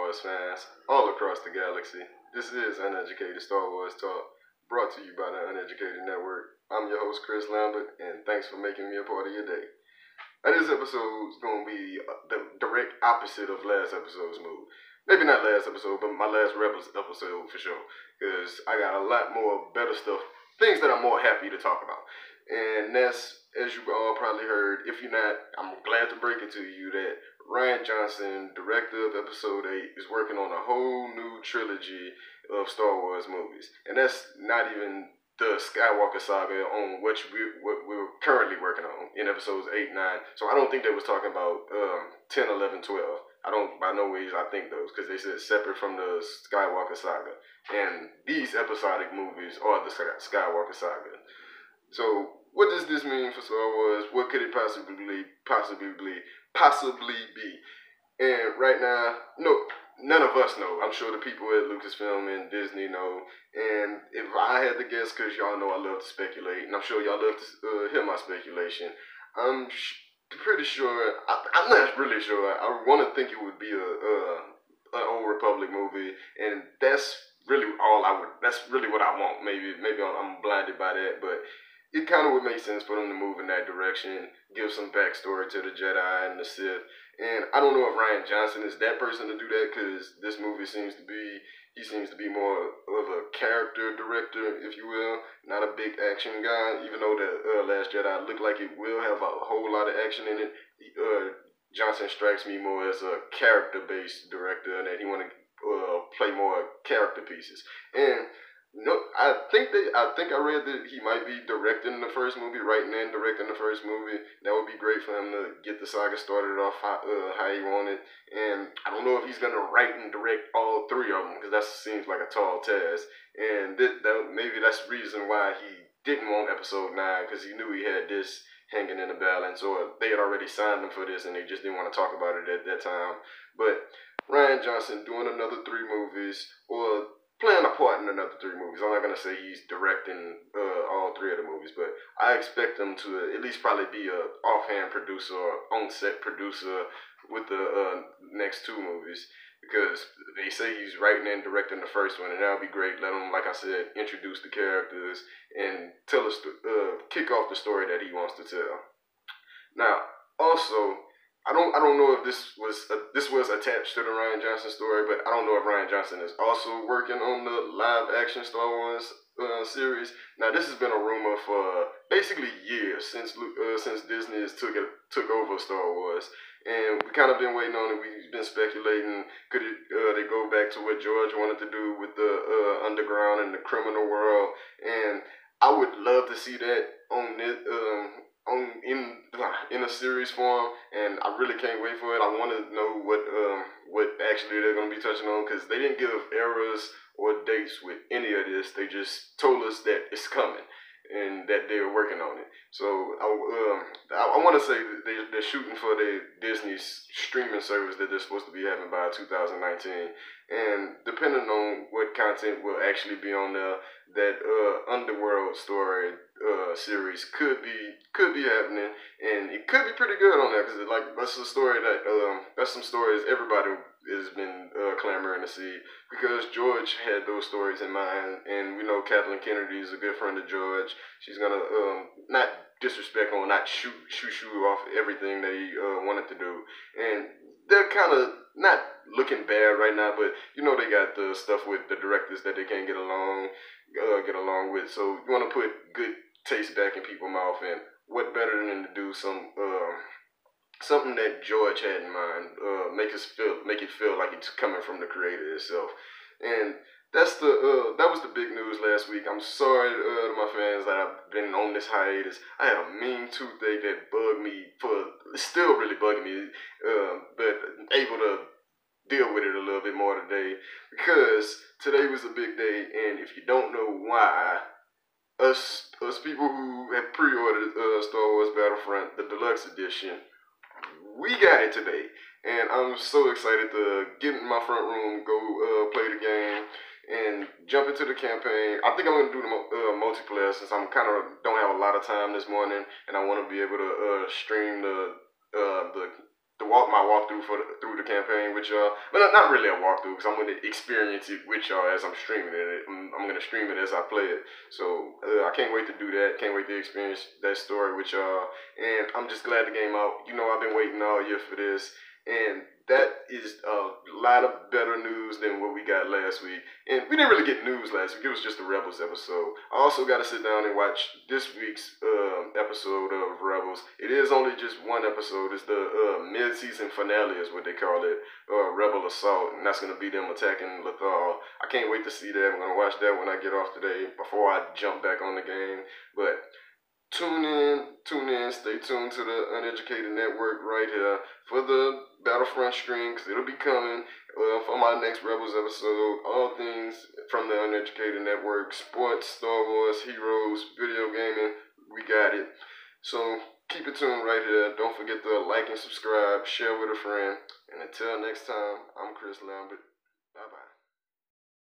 Wars fans all across the galaxy. This is Uneducated Star Wars Talk, brought to you by the Uneducated Network. I'm your host, Chris Lambert, and thanks for making me a part of your day. Now, this episode is going to be the direct opposite of last episode's mood. Maybe not last episode, but my last Rebels episode for sure. Because I got a lot more better stuff, things that I'm more happy to talk about. And that's, as you all probably heard, if you're not, I'm glad to break it to you that Rian Johnson, director of Episode 8, is working on a whole new trilogy of Star Wars movies. And that's not even the Skywalker saga on what we're currently working on in Episodes 8, 9. So I don't think they was talking about 10, 11, 12. I don't, by no ways, I think those, because they said separate from the Skywalker saga. And these episodic movies are the Skywalker saga. So, what does this mean for Star Wars? What could it possibly be? And right now, no, none of us know. I'm sure the people at Lucasfilm and Disney know. And if I had to guess, because y'all know I love to speculate, and I'm sure y'all love to hear my speculation, I'm pretty sure, I'm not really sure. I want to think it would be an Old Republic movie, and that's really that's really what I want. Maybe I'm blinded by that, but it kind of would make sense for them to move in that direction, give some backstory to the Jedi and the Sith. And I don't know if Rian Johnson is that person to do that, because this movie seems to be more of a character director, if you will, not a big action guy, even though the Last Jedi looked like it will have a whole lot of action in it. Johnson strikes me more as a character-based director, and that he want to play more character pieces. And no, I think I read that he might be directing the first movie, writing and directing the first movie. That would be great for him to get the saga started off how he wanted. And I don't know if he's gonna write and direct all three of them, because that seems like a tall task. And maybe that's the reason why he didn't want Episode 9, because he knew he had this hanging in the balance, or they had already signed him for this and they just didn't want to talk about it at that time. But Rian Johnson doing another 3 movies, or playing a part in another 3 movies. I'm not going to say he's directing all 3 of the movies, but I expect him to at least probably be a offhand producer or on-set producer with the next 2 movies, because they say he's writing and directing the first one, and that'll be great. Let him, like I said, introduce the characters and tell us, kick off the story that he wants to tell. Now, also, I don't know if this was attached to the Rian Johnson story, but I don't know if Rian Johnson is also working on the live action Star Wars series. Now, this has been a rumor for basically years since Disney has took over Star Wars, and we kind of been waiting on it. We've been speculating, could they go back to what George wanted to do with the underground and the criminal world? And I would love to see that on it. In a series form, and I really can't wait for it. I want to know what actually they're going to be touching on, because they didn't give eras or dates with any of this. They just told us that it's coming and that they're working on it. So I want to say that they're shooting for the Disney streaming service that they're supposed to be having by 2019. And depending on what content will actually be on there, that Underworld story series could be happening, and it could be pretty good on there, because that's a story that that's some stories everybody has been clamoring to see, because George had those stories in mind, and we know Kathleen Kennedy is a good friend of George. She's gonna not disrespect or not shoot off everything they wanted to do, and they're kind of not looking bad right now, but you know they got the stuff with the directors that they can't get along with. So you want to put good taste back in people's mouth, and what better than to do something that George had in mind, make it feel like it's coming from the creator itself. And that was the big news last week. I'm sorry to my fans that I've been on this hiatus. I had a mean toothache that bugged me it's still really bugging me, but able to deal with it a little bit more today, because today was a big day. And if you don't know why, us people who have pre-ordered Star Wars Battlefront, the deluxe edition, we got it today, and I'm so excited to get in my front room, go play the game, and jump into the campaign. I think I'm gonna do the multiplayer, since I'm don't have a lot of time this morning, and I want to be able to stream the my walkthrough through the campaign with y'all. But not really a walkthrough, because I'm gonna experience it with y'all as I'm streaming it. I'm gonna stream it as I play it. So I can't wait to do that. Can't wait to experience that story with y'all. And I'm just glad the game out. You know, I've been waiting all year for this, and that is a lot of better news than what we got last week. And we didn't really get news last week. It was just a Rebels episode. I also got to sit down and watch this week's episode of Rebels. It is only just one episode. It's the mid-season finale is what they call it, Rebel Assault. And that's going to be them attacking Lothal. I can't wait to see that. I'm going to watch that when I get off today before I jump back on the game. But tune in, stay tuned to the Uneducated Network right here for the Battlefront stream, because it'll be coming for my next Rebels episode. All things from the Uneducated Network: sports, Star Wars, heroes, video gaming. We got it. So keep it tuned right here. Don't forget to like and subscribe, share with a friend. And until next time, I'm Chris Lambert. Bye-bye.